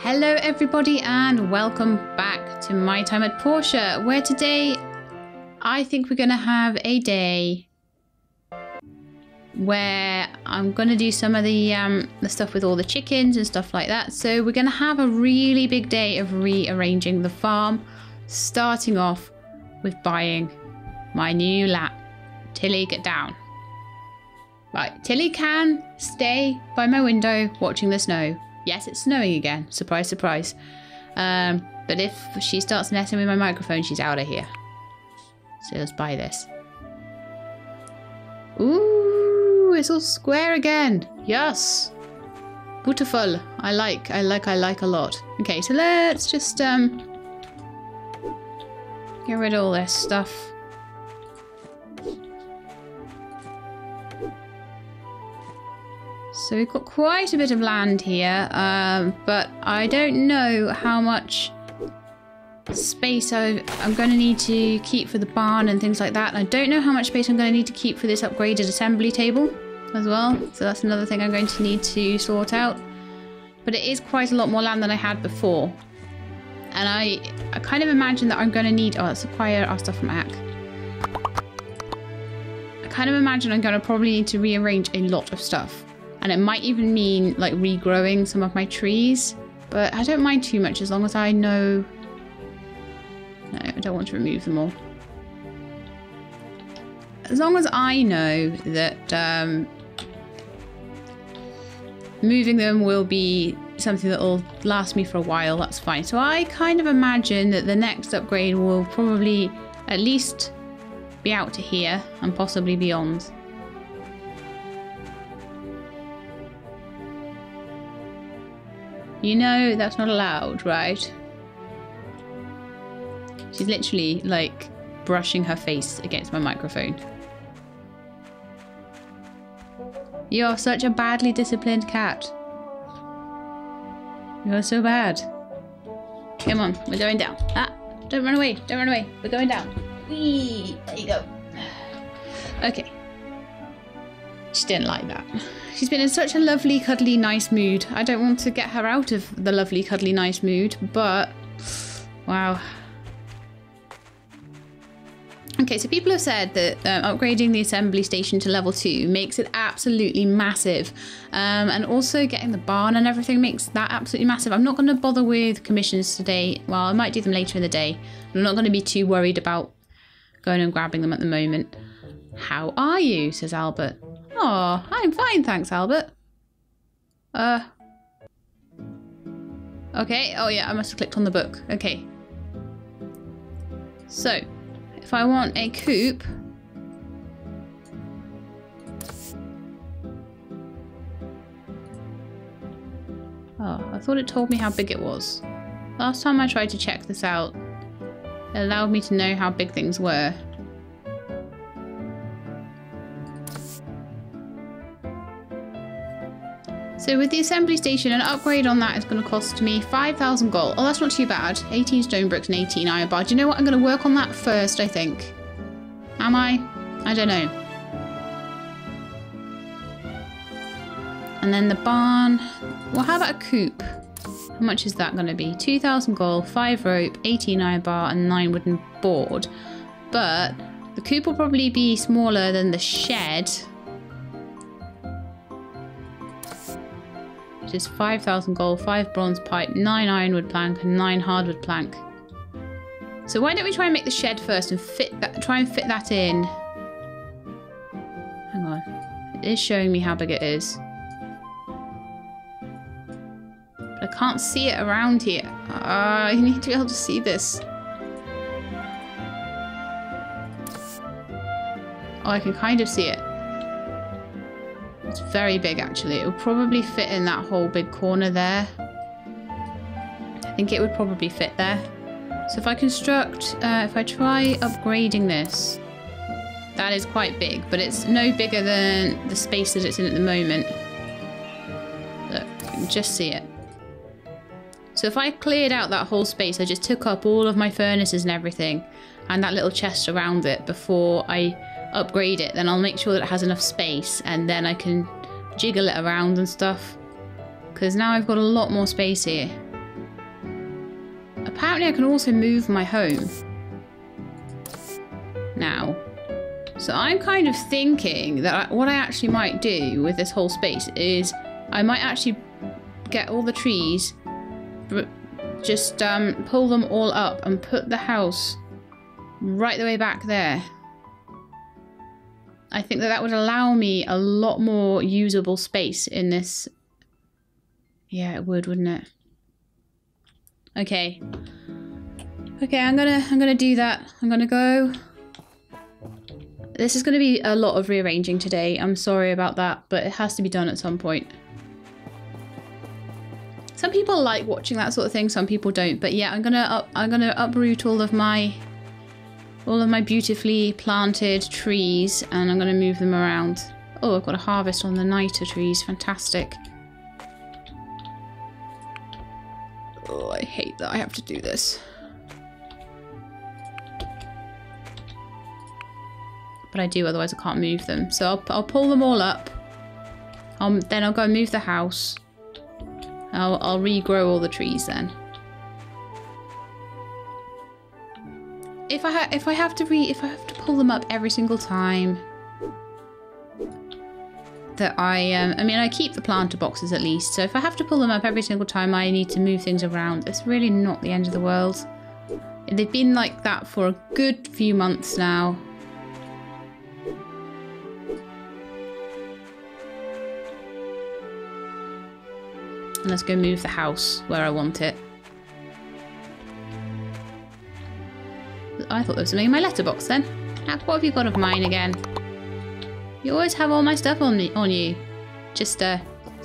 Hello everybody and welcome back to My Time at Portia, where today I think we're going to have a day where I'm going to do some of the stuff with all the chickens and stuff like that. So we're going to have a really big day of rearranging the farm, starting off with buying my new lap. Tilly, get down. Right, Tilly can stay by my window watching the snow. Yes, it's snowing again. Surprise, surprise. But if she starts messing with my microphone, she's out of here. So let's buy this. Ooh, it's all square again. Yes. Beautiful. I like a lot. Okay, so let's just get rid of all this stuff. So we've got quite a bit of land here, but I don't know how much space I'm going to need to keep for the barn and things like that. And I don't know how much space I'm going to need to keep for this upgraded assembly table as well. So that's another thing I'm going to need to sort out. But it is quite a lot more land than I had before. And I kind of imagine that I'm going to need... Oh, let's acquire our stuff from Ack. I kind of imagine I'm going to probably need to rearrange a lot of stuff. And it might even mean like regrowing some of my trees, but I don't mind too much as long as I know. No, I don't want to remove them all. As long as I know that moving them will be something that will last me for a while, that's fine. So I kind of imagine that the next upgrade will probably at least be out to here and possibly beyond. You know that's not allowed, right? She's literally, like, brushing her face against my microphone. You're such a badly disciplined cat. You're so bad. Come on, we're going down. Ah, don't run away, don't run away. We're going down. Whee! There you go. Okay. She didn't like that. She's been in such a lovely, cuddly, nice mood. I don't want to get her out of the lovely, cuddly, nice mood, but wow. Okay, so people have said that upgrading the assembly station to level 2 makes it absolutely massive. And also getting the barn and everything makes that absolutely massive. I'm not going to bother with commissions today. Well, I might do them later in the day. I'm not going to be too worried about going and grabbing them at the moment. How are you? Says Albert. Oh, I'm fine, thanks, Albert. Okay, oh yeah, I must have clicked on the book. Okay. So, if I want a coop... Oh, I thought it told me how big it was. Last time I tried to check this out, it allowed me to know how big things were. So with the assembly station, an upgrade on that is going to cost me 5,000 gold. Oh, that's not too bad. 18 stone bricks and 18 iron bar. Do you know what? I'm going to work on that first, I think. Am I? I don't know. And then the barn. Well, how about a coop? How much is that going to be? 2,000 gold, 5 rope, 18 iron bar, and 9 wooden board. But the coop will probably be smaller than the shed. Which is 5,000 gold, 5 bronze pipe, 9 ironwood plank, and 9 hardwood plank. So why don't we try and make the shed first and try and fit that in. Hang on. It is showing me how big it is. But I can't see it around here. You need to be able to see this. Oh, I can kind of see it. It's very big, actually. It would probably fit in that whole big corner there. I think it would probably fit there. So if I construct, if I try upgrading this, that is quite big, but it's no bigger than the space that it's in at the moment. Look, you can just see it. So if I cleared out that whole space, I just took up all of my furnaces and everything, and that little chest around it before I upgrade it, then I'll make sure that it has enough space, and then I can jiggle it around and stuff, because now I've got a lot more space here. apparently I can also move my home now. So I'm kind of thinking that what I actually might do with this whole space is I might actually get all the trees, just pull them all up and put the house right the way back there. I think that would allow me a lot more usable space in this. Yeah, it would, wouldn't it? Okay. Okay, I'm gonna do that. I'm gonna go. This is gonna be a lot of rearranging today. I'm sorry about that, but it has to be done at some point. Some people like watching that sort of thing, some people don't. But yeah, I'm gonna uproot all of my beautifully planted trees, and I'm gonna move them around. Oh, I've got a harvest on the niter trees. Fantastic. Oh, I hate that I have to do this. But I do, otherwise I can't move them. So I'll pull them all up. Then I'll go and move the house. I'll regrow all the trees then. If I have to pull them up every single time that I mean, I keep the planter boxes at least. So if I have to pull them up every single time I need to move things around, it's really not the end of the world. They've been like that for a good few months now. And let's go move the house where I want it. I thought there was something in my letterbox then. What have you got of mine again? You always have all my stuff on you. Just stone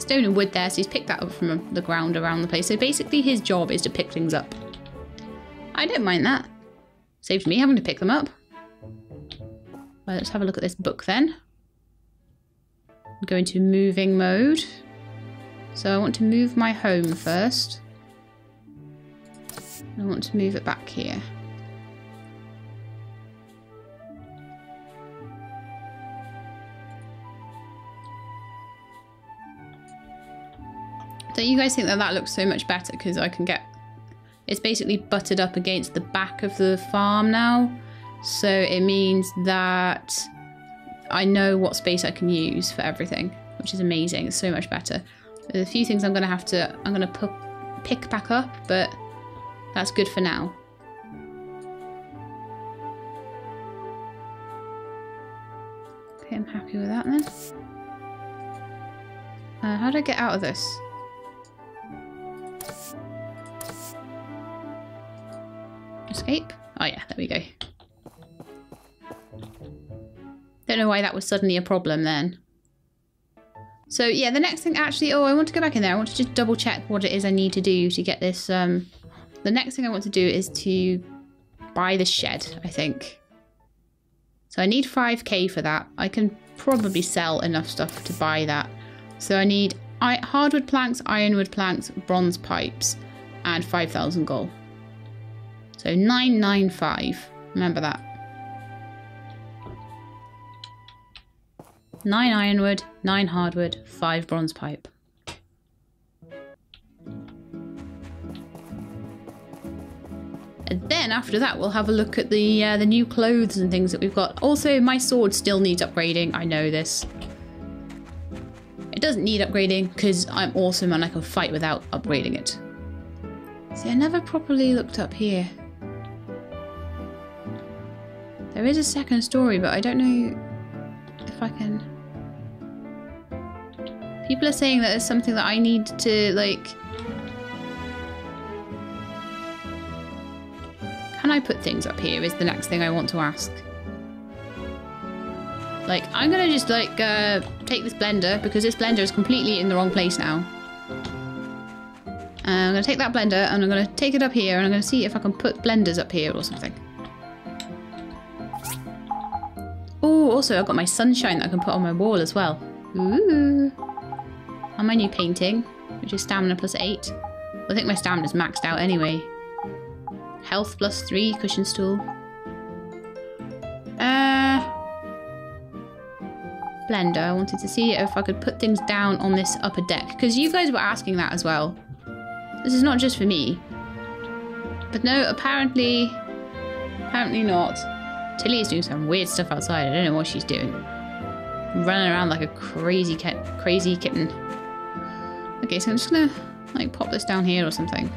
and wood there, so he's picked that up from the ground around the place. So basically his job is to pick things up. I don't mind that. Saves me having to pick them up. Well, let's have a look at this book then. Go into moving mode. So I want to move my home first. I want to move it back here. Don't you guys think that that looks so much better? Because I can get... It's basically butted up against the back of the farm now. So it means that I know what space I can use for everything, which is amazing. It's so much better. There's a few things I'm going to pick back up, but that's good for now. Okay, I'm happy with that then. How do I get out of this? Escape? Oh yeah, there we go. Don't know why that was suddenly a problem then. So yeah, the next thing actually, oh, I want to go back in there. I want to just double check what it is I need to do to get this. The next thing I want to do is to buy the shed, I think. So I need 5k for that. I can probably sell enough stuff to buy that. So I need hardwood planks, ironwood planks, bronze pipes, and 5,000 gold. So 995. Remember that. 9 ironwood, 9 hardwood, 5 bronze pipe. And then after that, we'll have a look at the new clothes and things that we've got. Also, my sword still needs upgrading. I know this. It doesn't need upgrading because I'm awesome and I can fight without upgrading it. See, I never properly looked up here. There is a second story, but I don't know if I can... People are saying that there's something that I need to, like... Can I put things up here is the next thing I want to ask. Like, I'm gonna just, like, take this blender, because this blender is completely in the wrong place now. And I'm gonna take that blender, and I'm gonna take it up here, and I'm gonna see if I can put blenders up here or something. Oh, also I've got my sunshine that I can put on my wall as well. Ooh. And my new painting, which is stamina plus 8. I think my stamina's maxed out anyway. Health plus 3, cushion stool. Blender, I wanted to see if I could put things down on this upper deck. Because you guys were asking that as well. This is not just for me. But no, apparently not. Tilly is doing some weird stuff outside. I don't know what she's doing. Running around like a crazy kitten. Okay, so I'm just gonna like pop this down here or something.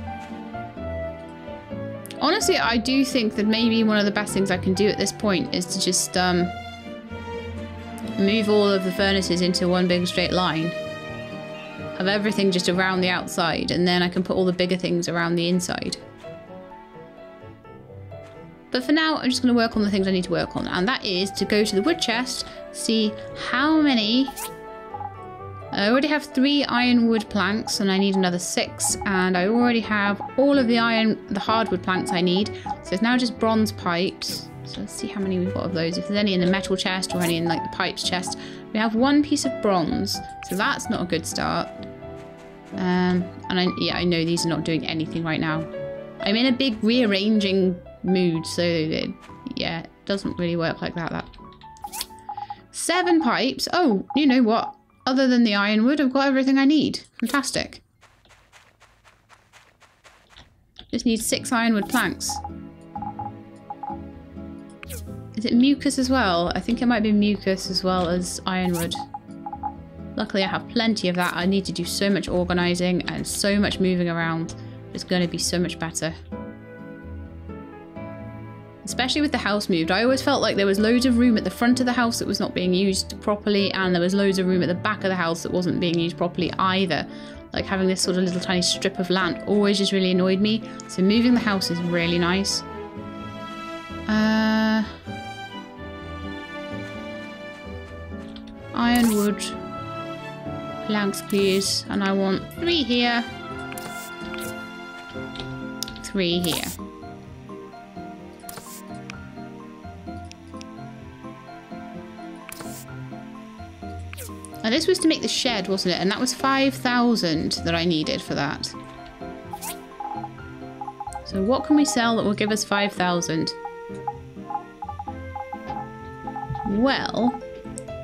Honestly, I do think that maybe one of the best things I can do at this point is to just move all of the furnaces into one big straight line. Have everything just around the outside, and then I can put all the bigger things around the inside. But for now, I'm just going to work on the things I need to work on, and that is to go to the wood chest, see how many... I already have 3 ironwood planks, and I need another 6, and I already have all of the hardwood planks I need, so it's now just bronze pipes. So let's see how many we've got of those. If there's any in the metal chest or any in like the pipes chest. We have 1 piece of bronze, so that's not a good start. And I know these are not doing anything right now. I'm in a big rearranging mood, so yeah, it doesn't really work like that. 7 pipes. Oh, you know what? Other than the ironwood, I've got everything I need. Fantastic. Just need 6 ironwood planks. Is it mucus as well? I think it might be mucus as well as ironwood. Luckily I have plenty of that. I need to do so much organising and so much moving around. It's going to be so much better. Especially with the house moved. I always felt like there was loads of room at the front of the house that was not being used properly, and there was loads of room at the back of the house that wasn't being used properly either. Like having this sort of little tiny strip of land always just really annoyed me. So moving the house is really nice. Ironwood planks, please. And I want 3 here. 3 here. Now this was to make the shed, wasn't it? And that was 5,000 that I needed for that. So what can we sell that will give us 5,000? Well,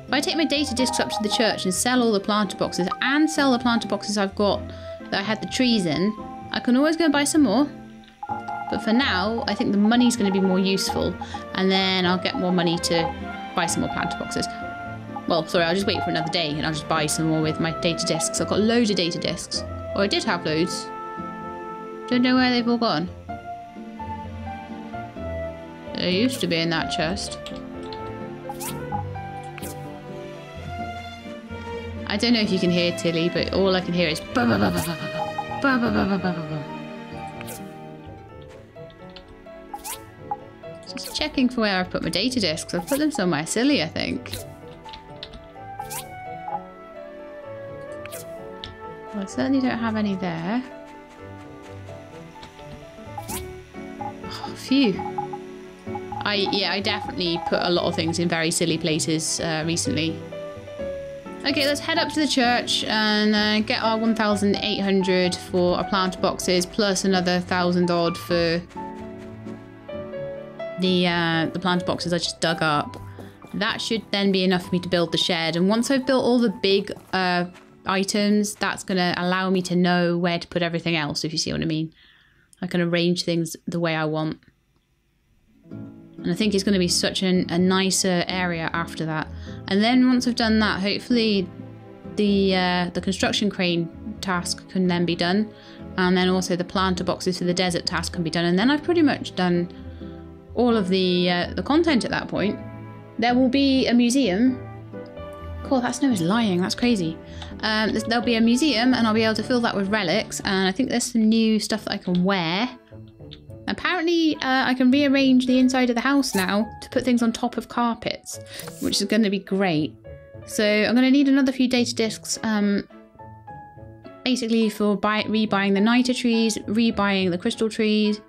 if I take my data discs up to the church and sell all the planter boxes and sell the planter boxes I've got that I had the trees in, I can always go and buy some more. But for now, I think the money's going to be more useful, and then I'll get more money to buy some more planter boxes. Well, sorry, I'll just wait for another day and I'll just buy some more with my data discs. I've got loads of data discs. Oh, I did have loads. Don't know where they've all gone. They used to be in that chest. I don't know if you can hear Tilly, but all I can hear is ba ba ba ba ba ba ba ba ba ba ba. Just checking for where I've put my data discs. I've put them somewhere silly, I think. Well, I certainly don't have any there. Oh, phew. I definitely put a lot of things in very silly places recently. Okay, let's head up to the church and get our 1,800 for our planter boxes, plus another 1,000 odd for the planter boxes I just dug up. That should then be enough for me to build the shed. And once I've built all the big items, that's going to allow me to know where to put everything else, if you see what I mean. I can arrange things the way I want. And I think it's going to be such a nicer area after that. And then once I've done that, hopefully the construction crane task can then be done. And then also the planter boxes for the desert task can be done. And then I've pretty much done all of the content at that point. There will be a museum. God, that snow is lying. That's crazy. There'll be a museum and I'll be able to fill that with relics. And I think there's some new stuff that I can wear. Apparently, I can rearrange the inside of the house now to put things on top of carpets, which is going to be great. So I'm going to need another few data discs, basically for rebuying the niter trees, rebuying the crystal trees,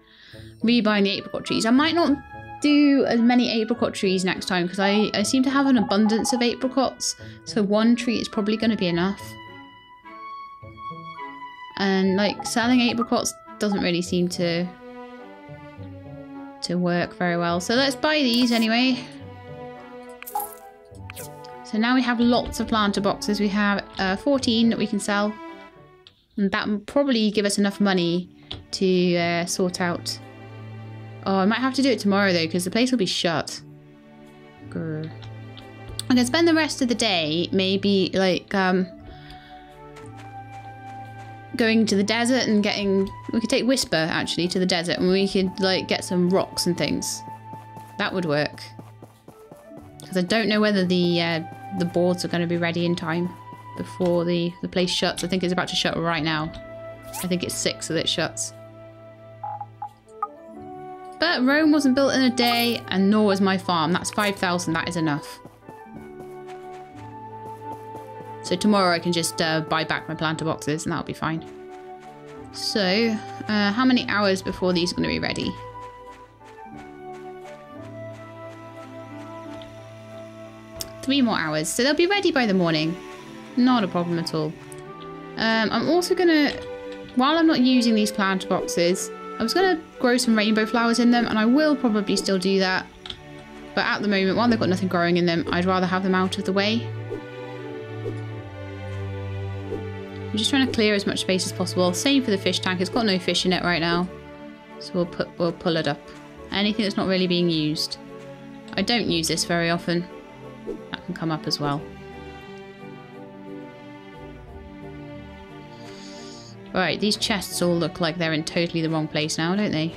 rebuying the apricot trees. I might not do as many apricot trees next time because I seem to have an abundance of apricots, so 1 tree is probably going to be enough. And like selling apricots doesn't really seem to work very well. So let's buy these anyway. So now we have lots of planter boxes. We have 14 that we can sell. And that will probably give us enough money to sort out Oh, I might have to do it tomorrow though, because the place will be shut. Grr. I'm gonna spend the rest of the day maybe like going to the desert and getting. We could take Whisper actually to the desert, and we could like get some rocks and things. That would work. Because I don't know whether the boards are going to be ready in time before the place shuts. I think it's about to shut right now. I think it's 6 that it shuts. But Rome wasn't built in a day, and nor was my farm. That's 5,000. That is enough. So tomorrow I can just buy back my planter boxes, and that'll be fine. So, how many hours before these are going to be ready? 3 more hours. So they'll be ready by the morning. Not a problem at all. I'm also going to, while I'm not using these planter boxes, I was going to grow some rainbow flowers in them, and I will probably still do that. But at the moment, while they've got nothing growing in them, I'd rather have them out of the way. I'm just trying to clear as much space as possible. Same for the fish tank. It's got no fish in it right now. So we'll pull it up. Anything that's not really being used. I don't use this very often. That can come up as well. Right, these chests all look like they're in totally the wrong place now, don't they?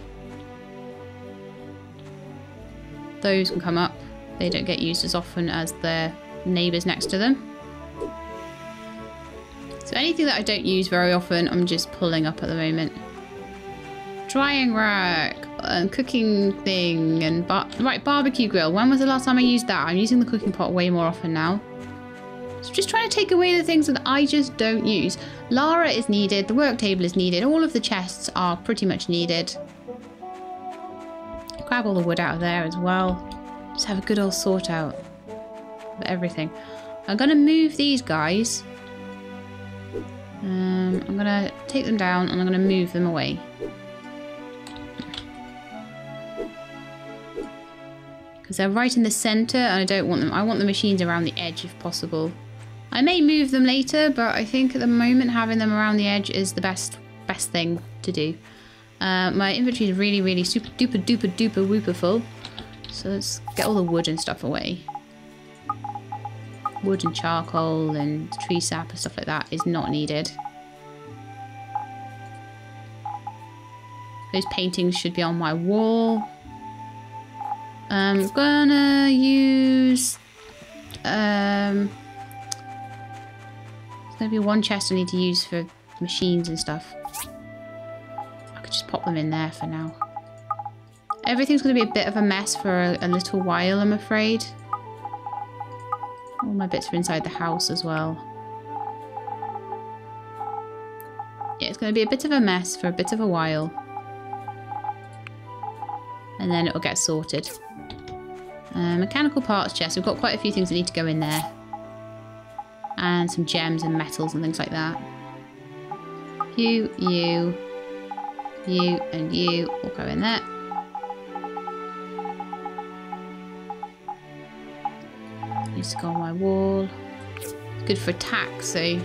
Those can come up. They don't get used as often as their neighbours next to them. So anything that I don't use very often, I'm just pulling up at the moment. Drying rack, and cooking thing, and right, barbecue grill. When was the last time I used that? I'm using the cooking pot way more often now. So just trying to take away the things that I just don't use. Lara is needed, the work table is needed, all of the chests are pretty much needed. Grab all the wood out of there as well. Just have a good old sort out of everything. I'm going to move these guys. I'm going to take them down and I'm going to move them away. Because they're right in the centre and I don't want them. I want the machines around the edge if possible. I may move them later, but I think at the moment having them around the edge is the best thing to do. My inventory is really super duper whooper full. So let's get all the wood and stuff away. Wood and charcoal and tree sap and stuff like that is not needed. Those paintings should be on my wall. I'm gonna use... there's gonna be one chest I need to use for machines and stuff. I could just pop them in there for now. Everything's gonna be a bit of a mess for a little while, I'm afraid. All my bits are inside the house as well. Yeah, it's gonna be a bit of a mess for a bit of a while. And then it'll get sorted. Mechanical parts chest. We've got quite a few things that need to go in there. And some gems and metals and things like that. You, and you all go in there. Needs to go on my wall. It's good for attack, so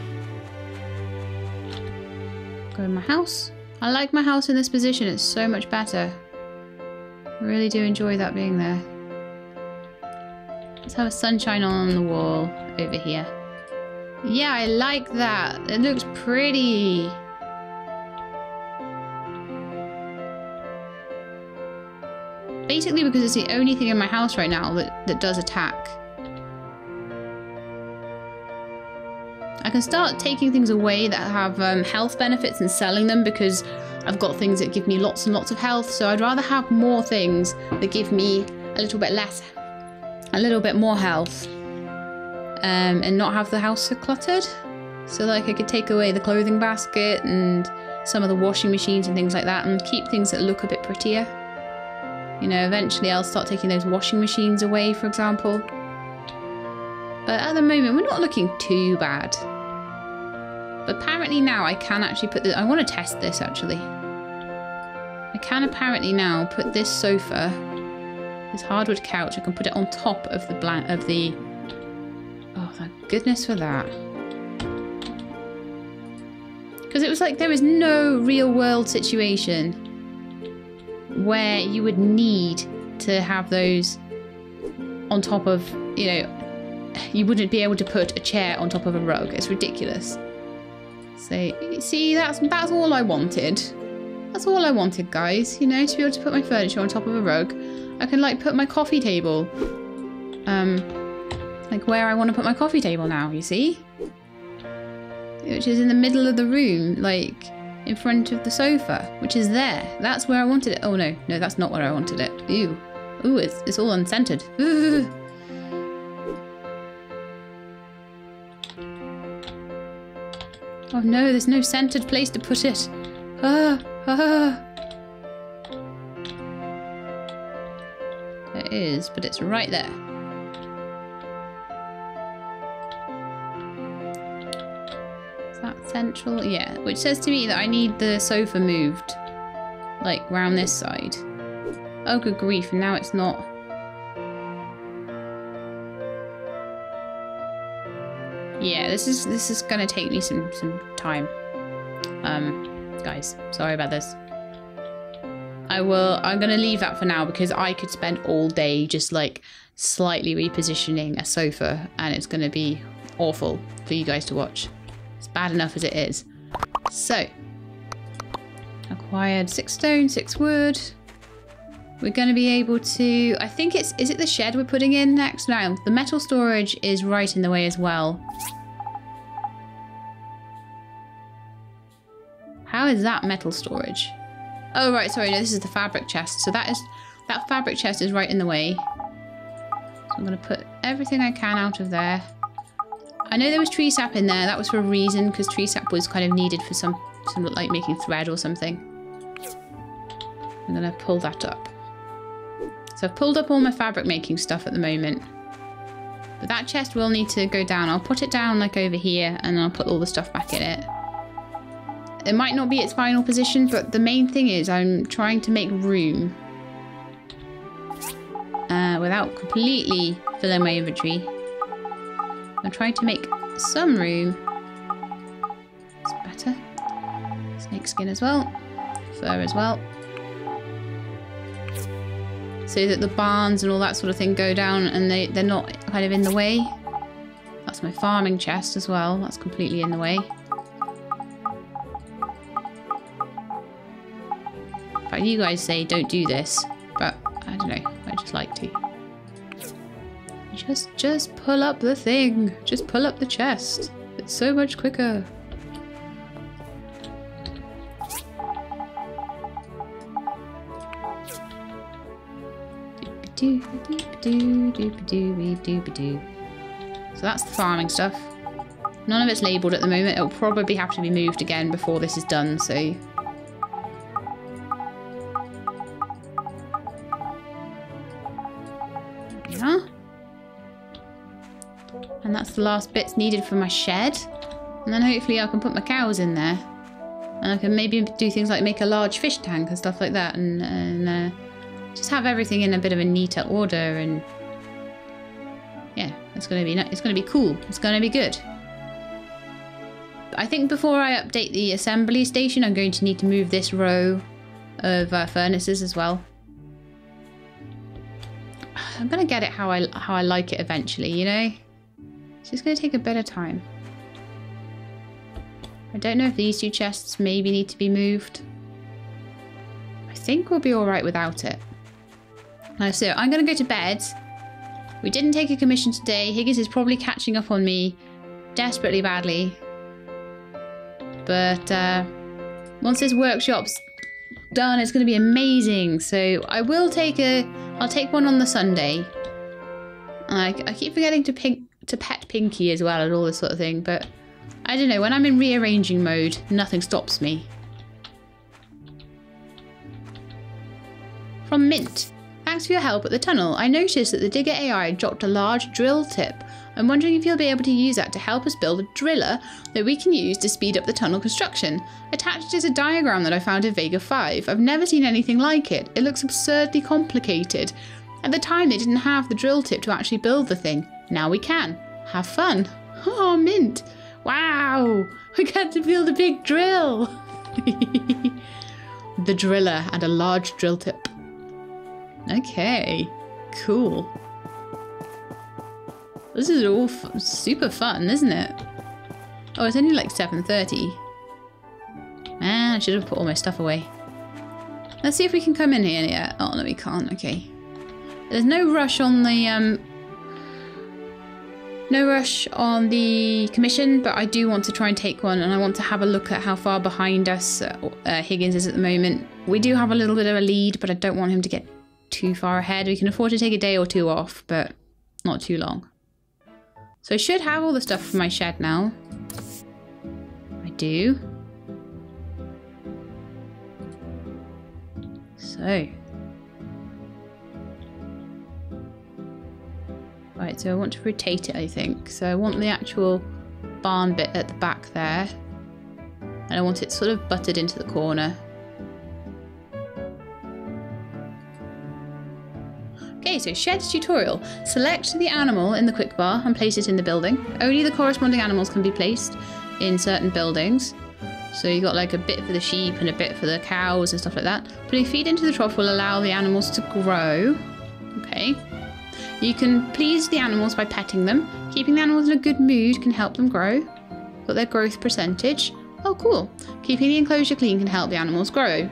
go in my house. I like my house in this position. It's so much better. I really do enjoy that being there. Let's have a sunshine on the wall over here. Yeah, I like that. It looks pretty. Basically because it's the only thing in my house right now that does attack. I can start taking things away that have health benefits and selling them because I've got things that give me lots and lots of health. So I'd rather have more things that give me a little bit more health. And not have the house so cluttered. So like I could take away the clothing basket and some of the washing machines and things like that and keep things that look a bit prettier. You know, eventually I'll start taking those washing machines away, for example. But at the moment, we're not looking too bad. But apparently now I can actually put I want to test this actually. I can apparently now put this sofa, this hardwood couch, I can put it on top of the oh, thank goodness for that. Because it was like there was no real world situation where you would need to have those on top of, you know, you wouldn't be able to put a chair on top of a rug. It's ridiculous. So, see, that's all I wanted. That's all I wanted, guys. You know, to be able to put my furniture on top of a rug. I can, like, put my coffee table, like, where I want to put my coffee table now, you see? Which is in the middle of the room, like, in front of the sofa, which is there. That's where I wanted it. Oh, no. No, that's not where I wanted it. Ew. Ooh, it's all unscented. Ooh. Oh, no, there's no scented place to put it. There is, but it's right there. Is that central? Yeah, which says to me that I need the sofa moved, like, round this side. Oh, good grief, and now it's not. Yeah, this is gonna take me some time. Guys, sorry about this. I'm gonna leave that for now because I could spend all day just like slightly repositioning a sofa and it's gonna be awful for you guys to watch. It's bad enough as it is. So, acquired 6 stone, 6 wood. We're gonna be able to, I think is it the shed we're putting in next? No, the metal storage is right in the way as well. How is that metal storage? Oh, right, sorry, no, this is the fabric chest. So that fabric chest is right in the way. So I'm going to put everything I can out of there. I know there was tree sap in there. That was for a reason, because tree sap was kind of needed for some like making thread or something. I'm going to pull that up. So I've pulled up all my fabric making stuff at the moment. But that chest will need to go down. I'll put it down like over here and I'll put all the stuff back in it. It might not be its final position, but the main thing is I'm trying to make room without completely filling my inventory. I'm trying to make some room. It's better. Snake skin as well. Fur as well. So that the barns and all that sort of thing go down and they're not kind of in the way. That's my farming chest as well. That's completely in the way. You guys say don't do this, but I don't know, I just like to. Just pull up the thing. Just pull up the chest. It's so much quicker. So that's the farming stuff. None of it's labelled at the moment. It'll probably have to be moved again before this is done, so... And that's the last bits needed for my shed. And then hopefully I can put my cows in there. And I can maybe do things like make a large fish tank and stuff like that. And just have everything in a bit of a neater order. And yeah, it's going to be cool. It's going to be good. But I think before I update the assembly station, I'm going to need to move this row of furnaces as well. I'm going to get it how I like it eventually, you know? It's just going to take a bit of time. I don't know if these 2 chests maybe need to be moved. I think we'll be alright without it. So I'm going to go to bed. We didn't take a commission today. Higgins is probably catching up on me desperately badly. But once this workshop's done, it's going to be amazing. So I will I'll take one on the Sunday. I keep forgetting to pet Pinky as well and all this sort of thing, but I don't know, when I'm in rearranging mode, nothing stops me. From Mint. Thanks for your help at the tunnel. I noticed that the Digger AI dropped a large drill tip. I'm wondering if you'll be able to use that to help us build a driller that we can use to speed up the tunnel construction. Attached is a diagram that I found in Vega 5. I've never seen anything like it. It looks absurdly complicated. At the time they didn't have the drill tip to actually build the thing. Now we can. Have fun. Oh, Mint. Wow. I get to build a big drill. the driller and a large drill tip. Okay, cool. This is all super fun, isn't it? Oh, it's only like 7:30. Man, I should have put all my stuff away. Let's see if we can come in here yet. Oh, no, we can't. Okay. There's no rush on the, commission, but I do want to try and take one, and I want to have a look at how far behind us Higgins is at the moment. We do have a little bit of a lead, but I don't want him to get too far ahead. We can afford to take a day or two off, but not too long. So I should have all the stuff from my shed now. I do. So. Right, so I want to rotate it, I think. So I want the actual barn bit at the back there. And I want it sort of butted into the corner. Okay, so shed tutorial. Select the animal in the quick bar and place it in the building. Only the corresponding animals can be placed in certain buildings. So you've got like a bit for the sheep and a bit for the cows and stuff like that. Putting feed into the trough will allow the animals to grow. Okay. You can please the animals by petting them. Keeping the animals in a good mood can help them grow. Got their growth percentage. Oh, cool. Keeping the enclosure clean can help the animals grow.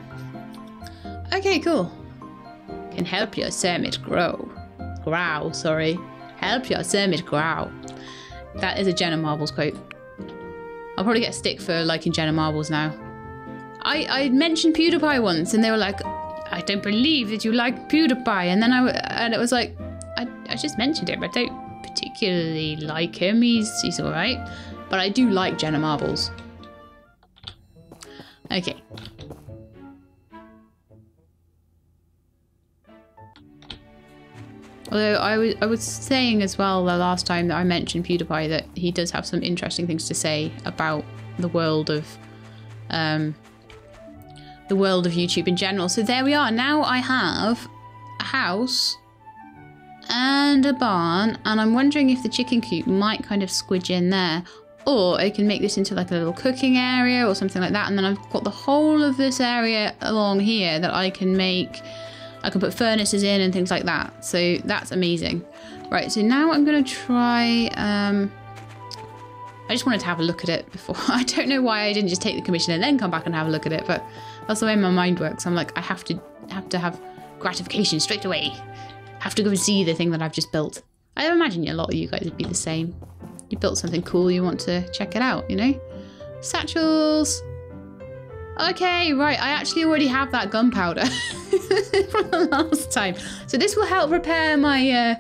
Okay, cool. Can help your Sermit grow. Growl, sorry. Help your Sermit growl. That is a Jenna Marbles quote. I'll probably get a stick for liking Jenna Marbles now. I mentioned PewDiePie once, and they were like, I don't believe that you like PewDiePie. And then it was like, I just mentioned it, but I don't particularly like him. He's all right. But I do like Jenna Marbles. Okay. Although I was saying as well the last time that I mentioned PewDiePie that he does have some interesting things to say about the world of YouTube in general. So there we are. Now I have a house and a barn, and I'm wondering if the chicken coop might kind of squidge in there, or I can make this into like a little cooking area or something like that, and then I've got the whole of this area along here that I can make. I can put furnaces in and things like that. So that's amazing. Right, so now I'm going to try... I just wanted to have a look at it before. I don't know why I didn't just take the commission and then come back and have a look at it, but that's the way my mind works. I'm like, I have to have gratification straight away. Have to go and see the thing that I've just built. I imagine a lot of you guys would be the same. You built something cool, you want to check it out, you know? Satchels... Okay, right, I actually already have that gunpowder from the last time. So this will help repair my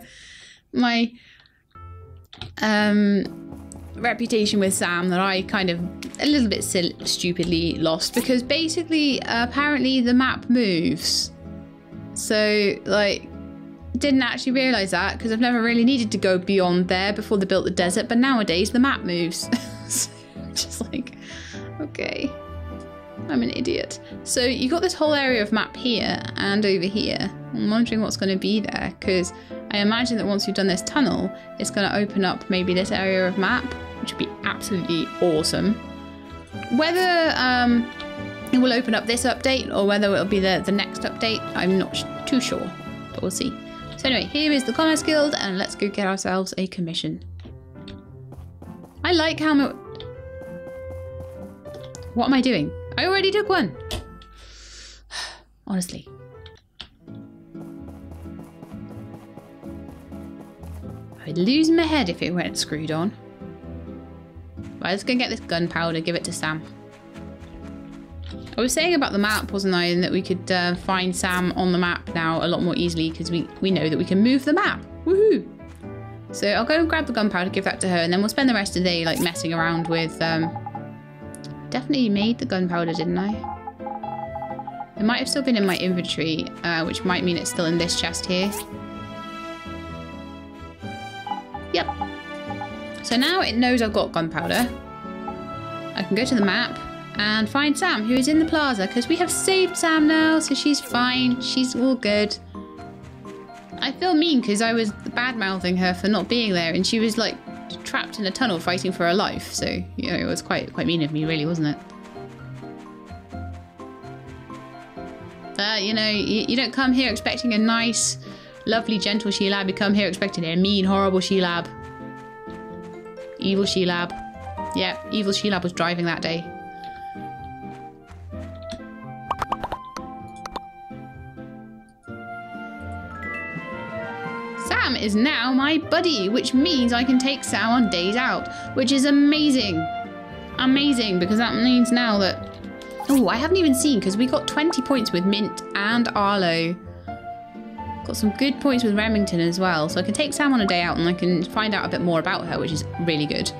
reputation with Sam that I kind of a little bit stupidly lost, because basically apparently the map moves. So like, didn't actually realise that because I've never really needed to go beyond there before they built the desert, but nowadays the map moves. So, just like, okay. I'm an idiot. So you got this whole area of map here and over here. I'm wondering what's going to be there, because I imagine that once you've done this tunnel, it's going to open up maybe this area of map, which would be absolutely awesome. Whether it will open up this update or whether it'll be the next update, I'm not too sure, but we'll see. So anyway, here is the Commerce Guild, and let's go get ourselves a commission. I like how much... What am I doing? I already took one. Honestly. I'd lose my head if it weren't screwed on. Right, let's go get this gunpowder, give it to Sam. I was saying about the map, wasn't I? And that we could find Sam on the map now a lot more easily because we know that we can move the map. Woohoo! So I'll go and grab the gunpowder, give that to her, and then we'll spend the rest of the day like messing around with... Definitely made the gunpowder, didn't I? It might have still been in my inventory, which might mean it's still in this chest here. Yep. So now it knows I've got gunpowder. I can go to the map and find Sam, who is in the plaza, because we have saved Sam now, so she's fine. She's all good. I feel mean because I was bad-mouthing her for not being there, and she was like trapped in a tunnel fighting for her life, so you know, it was quite mean of me, really, wasn't it? You know, you don't come here expecting a nice, lovely, gentle she-lab. You come here expecting a mean, horrible she-lab. Evil she-lab. Yeah, evil she-lab was driving that day. Sam is now my buddy, which means I can take Sam on days out, which is amazing. Amazing, because that means now that... Oh, I haven't even seen, because we got 20 points with Mint and Arlo. Got some good points with Remington as well, so I can take Sam on a day out and I can find out a bit more about her, which is really good.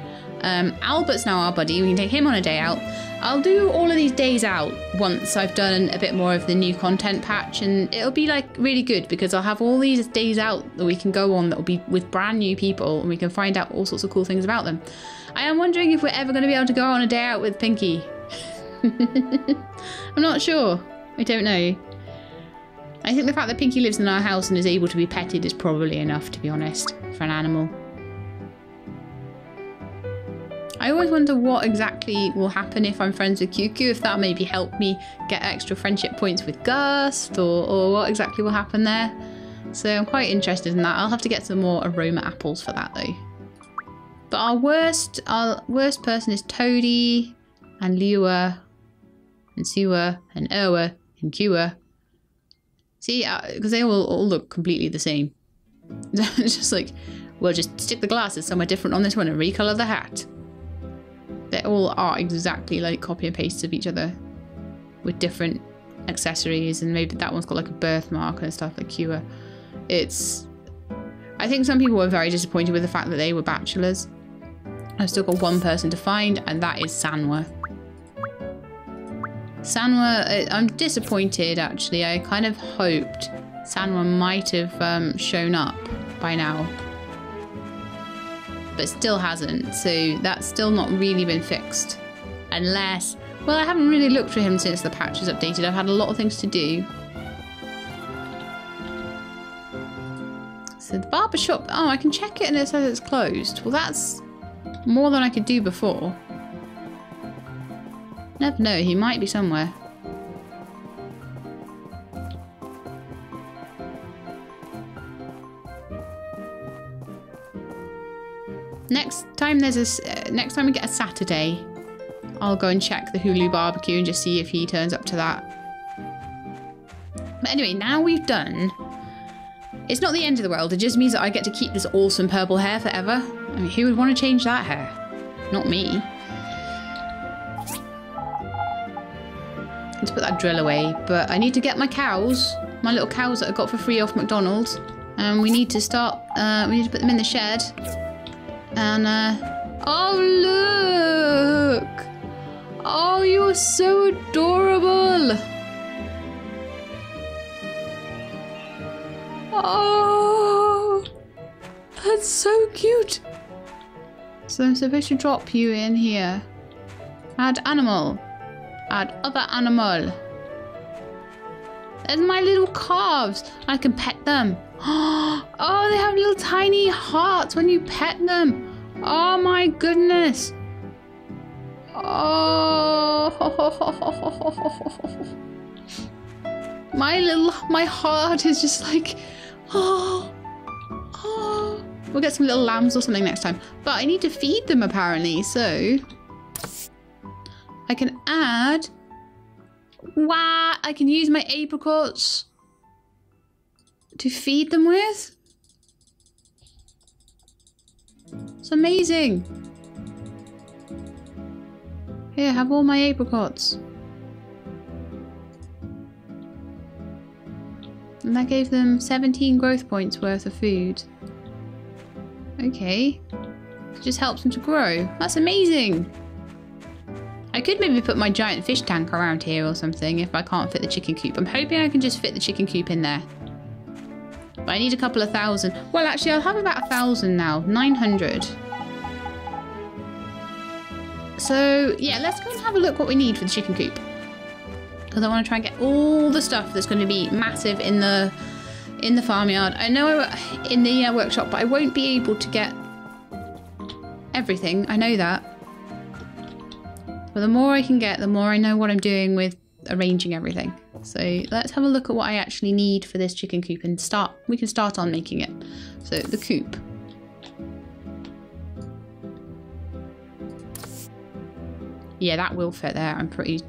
Albert's now our buddy. We can take him on a day out. I'll do all of these days out once I've done a bit more of the new content patch, and it'll be like really good because I'll have all these days out that we can go on that will be with brand new people and we can find out all sorts of cool things about them. I am wondering if we're ever going to be able to go on a day out with Pinky. I'm not sure. I don't know. I think the fact that Pinky lives in our house and is able to be petted is probably enough, to be honest, for an animal. I always wonder what exactly will happen if I'm friends with QQ, if that'll maybe help me get extra friendship points with Gust, or what exactly will happen there. So I'm quite interested in that. I'll have to get some more aroma apples for that though. But our worst person is Toadie and Liua and Siwa and Erwa and Kua. See, because they all look completely the same. It's just like, we'll just stick the glasses somewhere different on this one and recolor the hat. They all are exactly like copy and paste of each other with different accessories, and maybe that one's got like a birthmark and stuff like Kua. I think some people were very disappointed with the fact that they were bachelors. I've still got one person to find, and that is Sanwa. Sanwa, I'm disappointed actually. I kind of hoped Sanwa might have shown up by now, but still hasn't, so that's still not really been fixed. Unless, well, I haven't really looked for him since the patch was updated. I've had a lot of things to do. So the barber shop, oh, I can check it and it says it's closed. Well, that's more than I could do before. Never know, he might be somewhere. Next time we get a Saturday, I'll go and check the Hulu barbecue and just see if he turns up to that. But anyway, now we've done... It's not the end of the world, it just means that I get to keep this awesome purple hair forever. I mean, who would want to change that hair? Not me. Let's put that drill away, but I need to get my cows, my little cows that I got for free off McDonald. And we need to start, we need to put them in the shed. And, oh look! Oh, you're so adorable! Oh, that's so cute! So I'm supposed to drop you in here. Add animal. Add other animal. There's my little calves. I can pet them. Oh, they have little tiny hearts when you pet them. Oh my goodness. Oh. My heart is just like, oh. We'll get some little lambs or something next time. But I need to feed them apparently, so I can add, wow, I can use my apricots to feed them with. It's amazing. Here, have all my apricots. And that gave them 17 growth points worth of food. Okay. It just helps them to grow. That's amazing. I could maybe put my giant fish tank around here or something if I can't fit the chicken coop. I'm hoping I can just fit the chicken coop in there. But I need a couple of thousand. Well, actually, I'll have about 1,000 now. 900. So, yeah, let's go and have a look what we need for the chicken coop. Because I want to try and get all the stuff that's going to be massive in the farmyard. I know in the workshop, but I won't be able to get everything. I know that. But the more I can get, the more I know what I'm doing with arranging everything. So let's have a look at what I actually need for this chicken coop and we can start on making it. So the coop. Yeah, that will fit there. I'm pretty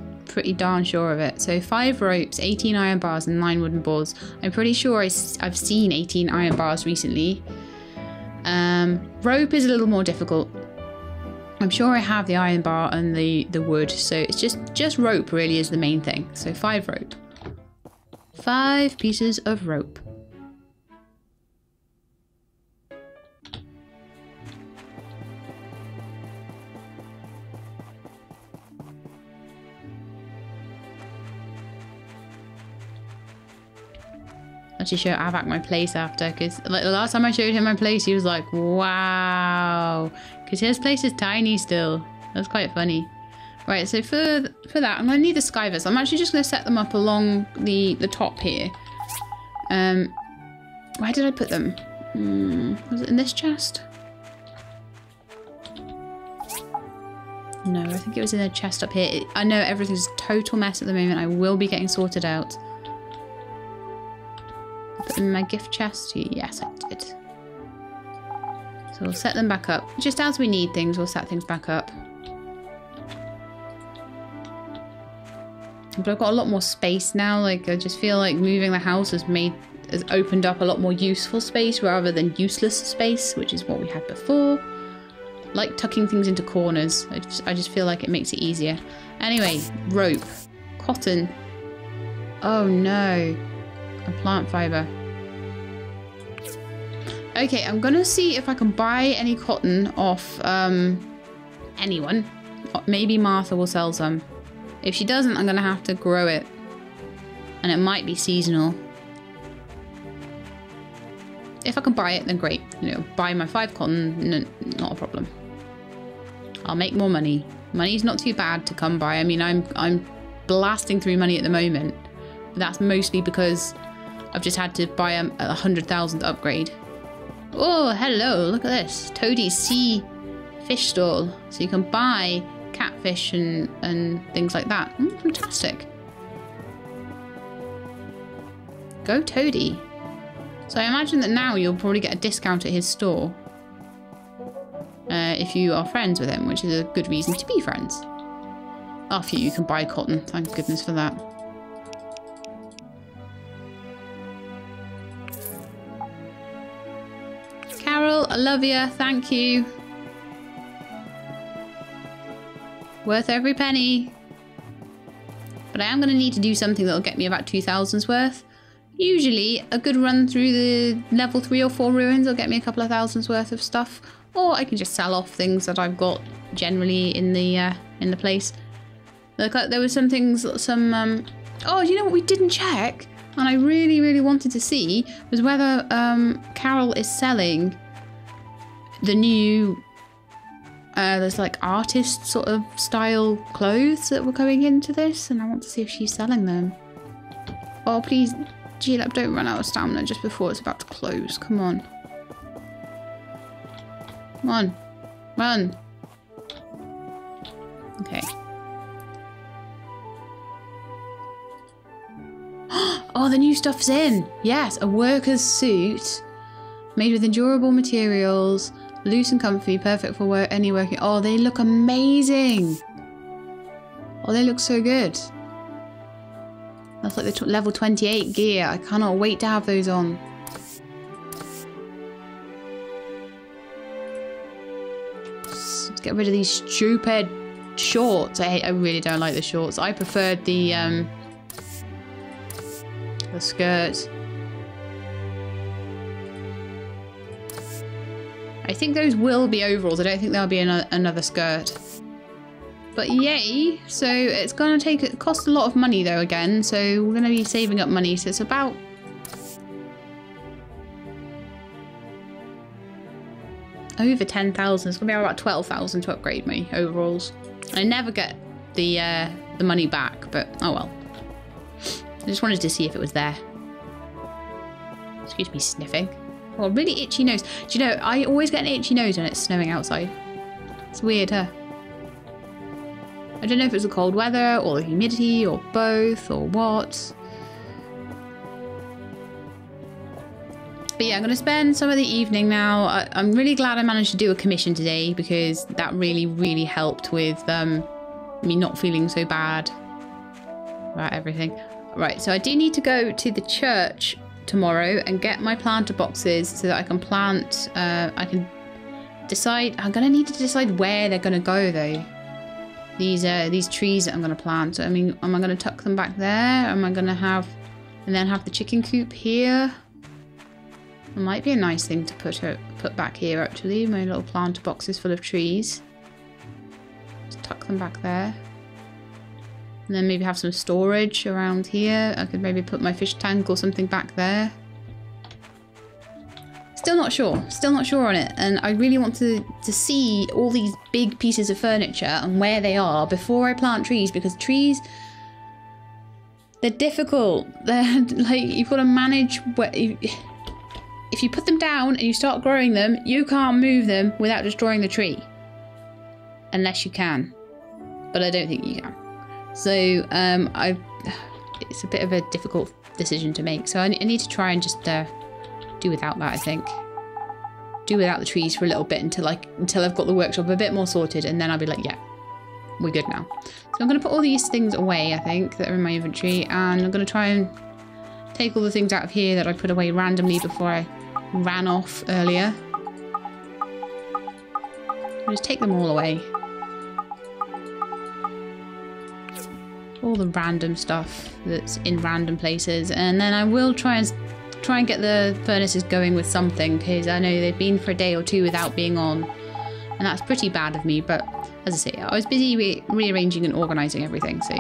darn sure of it. So 5 ropes, 18 iron bars and 9 wooden boards. I'm pretty sure I've seen 18 iron bars recently. Rope is a little more difficult. I'm sure I have the iron bar and the wood, so it's just rope really is the main thing. So 5 rope. 5 pieces of rope. I'll just show Avak my place after, because like the last time I showed him my place, he was like, wow, because his place is tiny still. That's quite funny. Right, so for that, I'm going to need the skivers. I'm actually just going to set them up along the top here. Where did I put them? Was it in this chest? No, I think it was in a chest up here. I know everything's a total mess at the moment. I will be getting sorted out. Put them in my gift chest? Yes, I did. So we'll set them back up. Just as we need things, we'll set things back up. But I've got a lot more space now. Like, I just feel like moving the house has opened up a lot more useful space rather than useless space, which is what we had before. Like tucking things into corners. I just feel like it makes it easier. Anyway, rope. Cotton. Oh no. A plant fiber. Okay, I'm gonna see if I can buy any cotton off anyone. Maybe Martha will sell some. If she doesn't, I'm gonna have to grow it. And it might be seasonal. If I can buy it, then great. You know, buy my 5 cotton, not a problem. I'll make more money. Money's not too bad to come by. I mean, I'm blasting through money at the moment. But that's mostly because I've just had to buy a 100,000 upgrade. Oh, hello, look at this. Toadie's sea fish stall. So you can buy catfish and things like that. Fantastic. Go Toadie. So I imagine that now you'll probably get a discount at his store. If you are friends with him, which is a good reason to be friends. After you can buy cotton. Thank goodness for that. Carol, I love you. Thank you. Worth every penny. But I am going to need to do something that will get me about 2,000's worth. Usually, a good run through the level 3 or 4 ruins will get me a couple of thousands worth of stuff. Or I can just sell off things that I've got generally in the place. There were some things, oh, you know what we didn't check? And I really, really wanted to see was whether Carol is selling the new, there's like artist sort of style clothes that were going into this. And I want to see if she's selling them. Oh, please, G-Lab, don't run out of stamina just before it's about to close. Come on. Come on. Run. Okay. Oh, the new stuff's in. Yes, a worker's suit made with endurable materials, loose and comfy, perfect for any working. Oh, they look amazing. Oh, they look so good. That's like the level 28 gear. I cannot wait to have those on. Let's get rid of these stupid shorts. I really don't like the shorts. I preferred the skirt. I think those will be overalls. I don't think there'll be another skirt. But yay! So it's gonna cost a lot of money though again. So we're gonna be saving up money. So it's about over 10,000. It's gonna be about 12,000 to upgrade my overalls. I never get the money back, but oh well. I just wanted to see if it was there. Excuse me, sniffing. Oh, really itchy nose. Do you know, I always get an itchy nose when it's snowing outside. It's weird, huh? I don't know if it's the cold weather or the humidity or both or what. But yeah, I'm going to spend some of the evening now. I'm really glad I managed to do a commission today because that really, really helped with me not feeling so bad about everything. Right, so I do need to go to the church tomorrow and get my planter boxes so that I can plant. I can decide. I'm going to need to decide where they're going to go though. These trees that I'm going to plant. So, I mean, am I going to tuck them back there? Am I going to have the chicken coop here? It might be a nice thing to put back here actually. My little planter boxes full of trees. Just tuck them back there. And then maybe have some storage around here. I could maybe put my fish tank or something back there. Still not sure. Still not sure on it. And I really want to see all these big pieces of furniture and where they are before I plant trees, because trees, they're difficult. They're like, you've got to manage where... If you put them down and you start growing them, you can't move them without destroying the tree. Unless you can. But I don't think you can. So, it's a bit of a difficult decision to make. So I need to try and just do without that, I think. Do without the trees for a little bit until I've got the workshop a bit more sorted, and then I'll be like, yeah, we're good now. So I'm going to put all these things away, I think, that are in my inventory, and I'm going to try and take all the things out of here that I put away randomly before I ran off earlier. I'll just take them all away. All the random stuff that's in random places, and then I will try and get the furnaces going with something, because I know they've been for a day or two without being on, and that's pretty bad of me. But as I say, I was busy rearranging and organising everything, so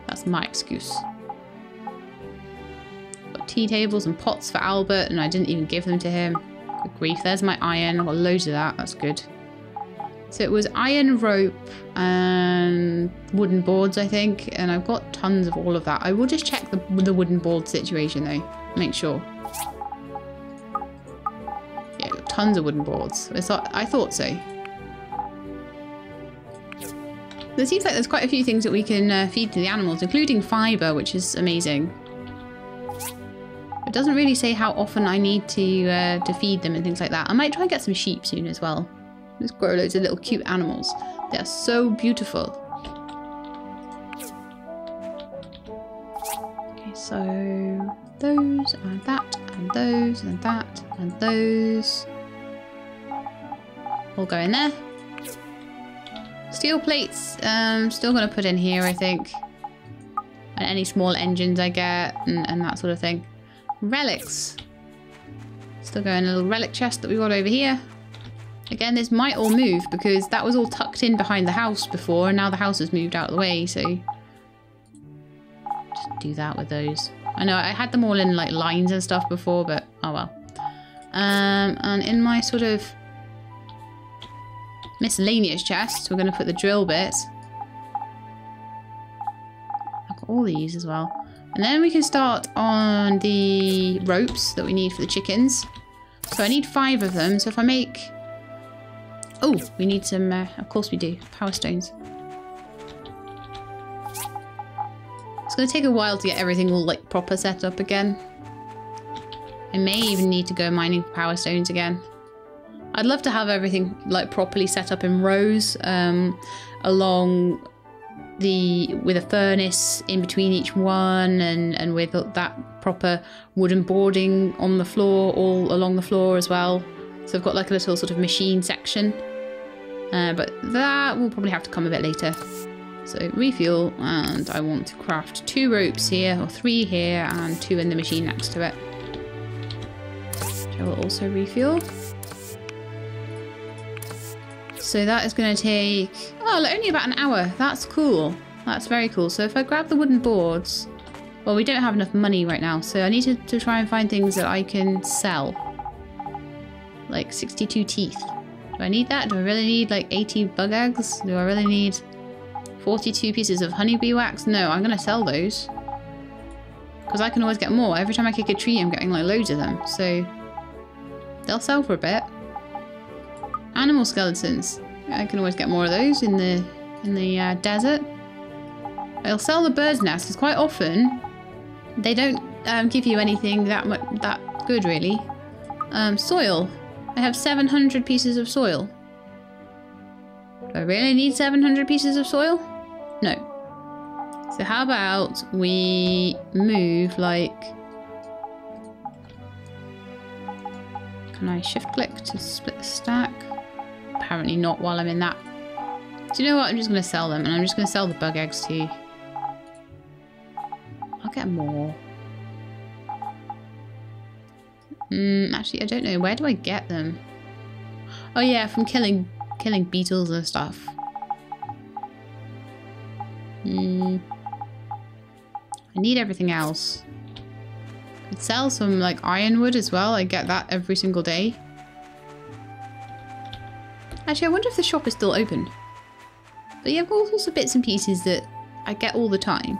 that's my excuse. Got tea tables and pots for Albert, and I didn't even give them to him. Good grief, there's my iron. I've got loads of that, that's good. So it was iron, rope, and wooden boards, I think. And I've got tons of all of that. I will just check the wooden board situation, though. Make sure. Yeah, got tons of wooden boards. I thought so. There seems like there's quite a few things that we can feed to the animals, including fibre, which is amazing. It doesn't really say how often I need to feed them and things like that. I might try and get some sheep soon as well. Let's grow loads of little cute animals. They are so beautiful. Okay, so those and that and those and that and those all go in there. Steel plates, still going to put in here, I think. And any small engines I get and that sort of thing. Relics. Still going in a little relic chest that we got over here. Again, this might all move because that was all tucked in behind the house before, and now the house has moved out of the way, so just do that with those. I know I had them all in like lines and stuff before, but oh well. And in my sort of miscellaneous chest, we're going to put the drill bits. I've got all these as well. And then we can start on the ropes that we need for the chickens. So I need 5 of them, so if I make... Oh, we need some, of course we do, power stones. It's going to take a while to get everything all like proper set up again. I may even need to go mining for power stones again. I'd love to have everything like properly set up in rows along with a furnace in between each one, and with that proper wooden boarding on the floor, all along the floor as well. So I've got like a little sort of machine section. But that will probably have to come a bit later. So refuel, and I want to craft 2 ropes here, or 3 here, and 2 in the machine next to it. Which I will also refuel. So that is going to take, only about an hour. That's cool. That's very cool. So if I grab the wooden boards, well, we don't have enough money right now, so I need to try and find things that I can sell. Like 62 teeth. Do I need that? Do I really need like 80 bug eggs? Do I really need 42 pieces of honeybee wax? No, I'm going to sell those. Because I can always get more. Every time I kick a tree, I'm getting like loads of them. So they'll sell for a bit. Animal skeletons. I can always get more of those in the desert. I'll sell the bird's nest because quite often they don't give you anything that good, really. Soil. I have 700 pieces of soil. Do I really need 700 pieces of soil? No. So how about we move, like... Can I shift click to split the stack? Apparently not while I'm in that. Do you know what? I'm just going to sell them, and I'm just going to sell the bug eggs too. I'll get more. Actually, I don't know. Where do I get them? Oh yeah, from killing beetles and stuff. I need everything else. Could sell some like ironwood as well. I get that every single day. Actually, I wonder if the shop is still open. But yeah, I've got all sorts of bits and pieces that I get all the time.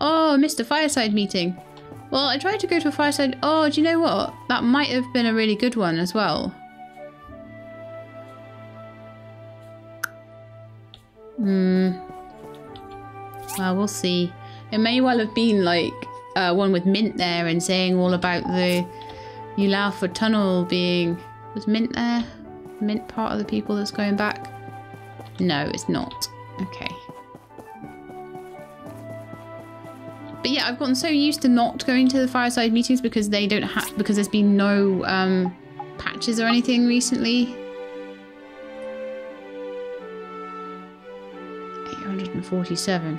Oh, I missed a fireside meeting. Well, I tried to go to a fireside... Oh, do you know what? That might have been a really good one as well. Well, we'll see. It may well have been like one with Mint there and saying all about the Ulaufa tunnel being... Was Mint there? Mint part of the people that's going back? No, it's not. Okay. But yeah, I've gotten so used to not going to the fireside meetings because they don't have, because there's been no patches or anything recently. 847.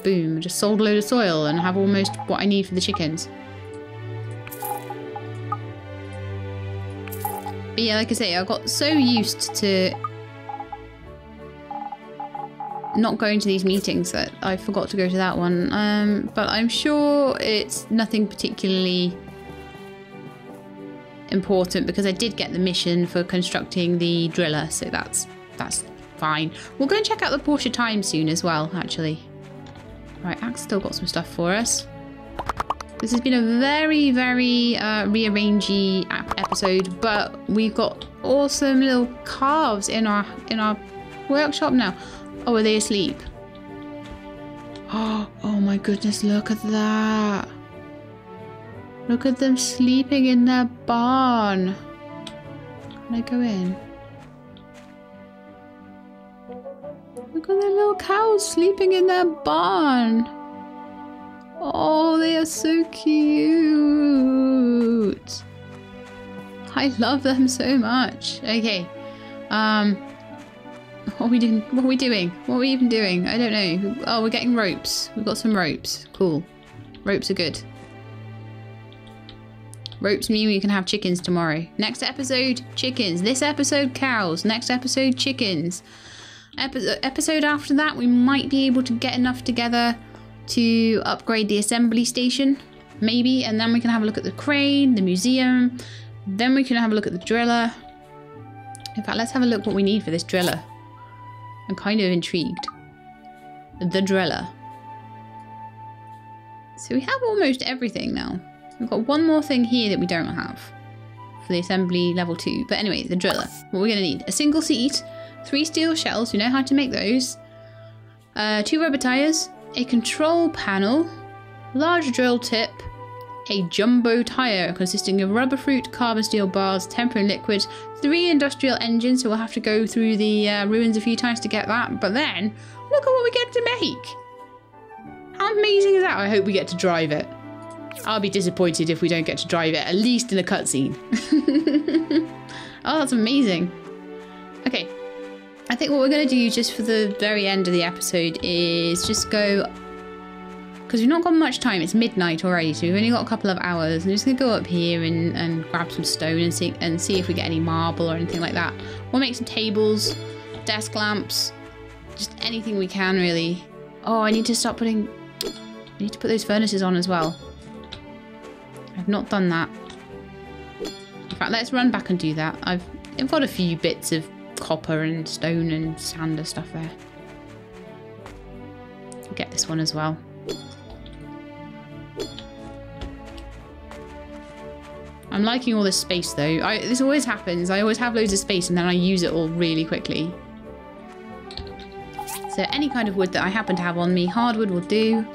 Boom, I just sold a load of soil and have almost what I need for the chickens. But yeah, like I say, I got so used to not going to these meetings that I forgot to go to that one. But I'm sure it's nothing particularly important because I did get the mission for constructing the driller, so that's fine. We'll go and check out the Portia Time soon as well, actually. Right, Axe still got some stuff for us. This has been a very, very rearrangey episode, but we've got awesome little calves in our workshop now. Oh, are they asleep? Oh my goodness, look at that. Look at them sleeping in their barn. Can I go in? Look at the little cows sleeping in their barn. Oh, they are so cute. I love them so much. Okay. What are we doing? What are we doing? What are we even doing? I don't know. Oh, we're getting ropes. We've got some ropes. Cool. Ropes are good. Ropes mean we can have chickens tomorrow. Next episode, chickens. This episode, cows. Next episode, chickens. Episode after that, we might be able to get enough together to upgrade the assembly station. Maybe. And then we can have a look at the crane, the museum. Then we can have a look at the driller. In fact, let's have a look what we need for this driller. I'm kind of intrigued. The driller. So we have almost everything now. We've got one more thing here that we don't have for the assembly level 2. But anyway, the driller. What we're going to need. A single seat, 3 steel shells. We know how to make those. 2 rubber tires. A control panel. Large drill tip. A jumbo tire consisting of rubber fruit, carbon steel bars, temper and liquid, 3 industrial engines, so we'll have to go through the ruins a few times to get that. But then, look at what we get to make. How amazing is that? I hope we get to drive it. I'll be disappointed if we don't get to drive it, at least in a cutscene. Oh, that's amazing. Okay, I think what we're going to do just for the very end of the episode is just go... Because we've not got much time, it's midnight already, so we've only got a couple of hours. I'm just going to go up here and grab some stone and see if we get any marble or anything like that. We'll make some tables, desk lamps, just anything we can really. Oh, I need to start putting... I need to put those furnaces on as well. I've not done that. In fact, let's run back and do that. I've got a few bits of copper and stone and sand and stuff there. I'll get this one as well. I'm liking all this space though. This always happens. I always have loads of space and then I use it all really quickly. So any kind of wood that I happen to have on me, hardwood will do.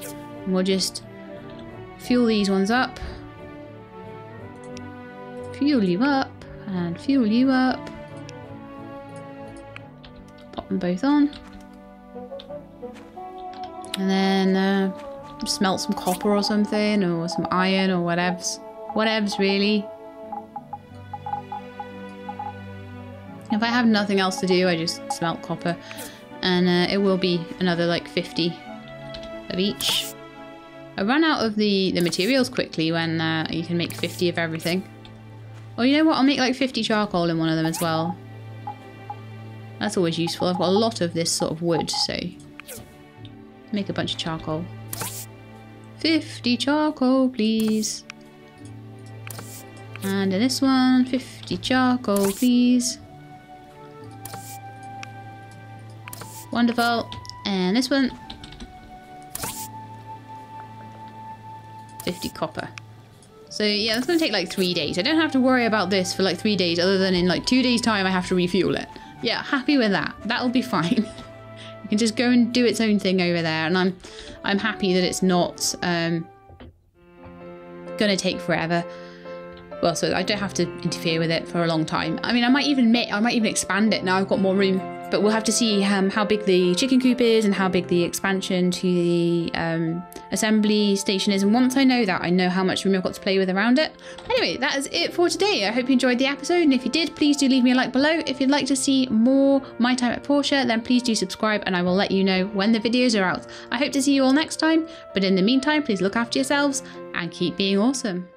And we'll just fuel these ones up. Fuel you up and fuel you up. Pop them both on. And then smelt some copper or something, or some iron, or whatevs. Whatevs, really. If I have nothing else to do, I just smelt copper. And it will be another like 50 of each. I ran out of the materials quickly when you can make 50 of everything. Or you know what, I'll make like 50 charcoal in one of them as well. That's always useful. I've got a lot of this sort of wood, so make a bunch of charcoal. 50 charcoal, please. And in this one, 50 charcoal, please. Wonderful. And this one, 50 copper. So yeah, that's going to take like 3 days. I don't have to worry about this for like 3 days, other than in like 2 days time I have to refuel it. Yeah, happy with that. That'll be fine. It can just go and do its own thing over there, and I'm happy that it's not gonna take forever. Well, so I don't have to interfere with it for a long time. I mean, I might even expand it now I've got more room. But we'll have to see how big the chicken coop is and how big the expansion to the assembly station is. And once I know that, I know how much room I've got to play with around it. Anyway, that is it for today. I hope you enjoyed the episode. And if you did, please do leave me a like below. If you'd like to see more My Time at Portia, then please do subscribe and I will let you know when the videos are out. I hope to see you all next time. But in the meantime, please look after yourselves and keep being awesome.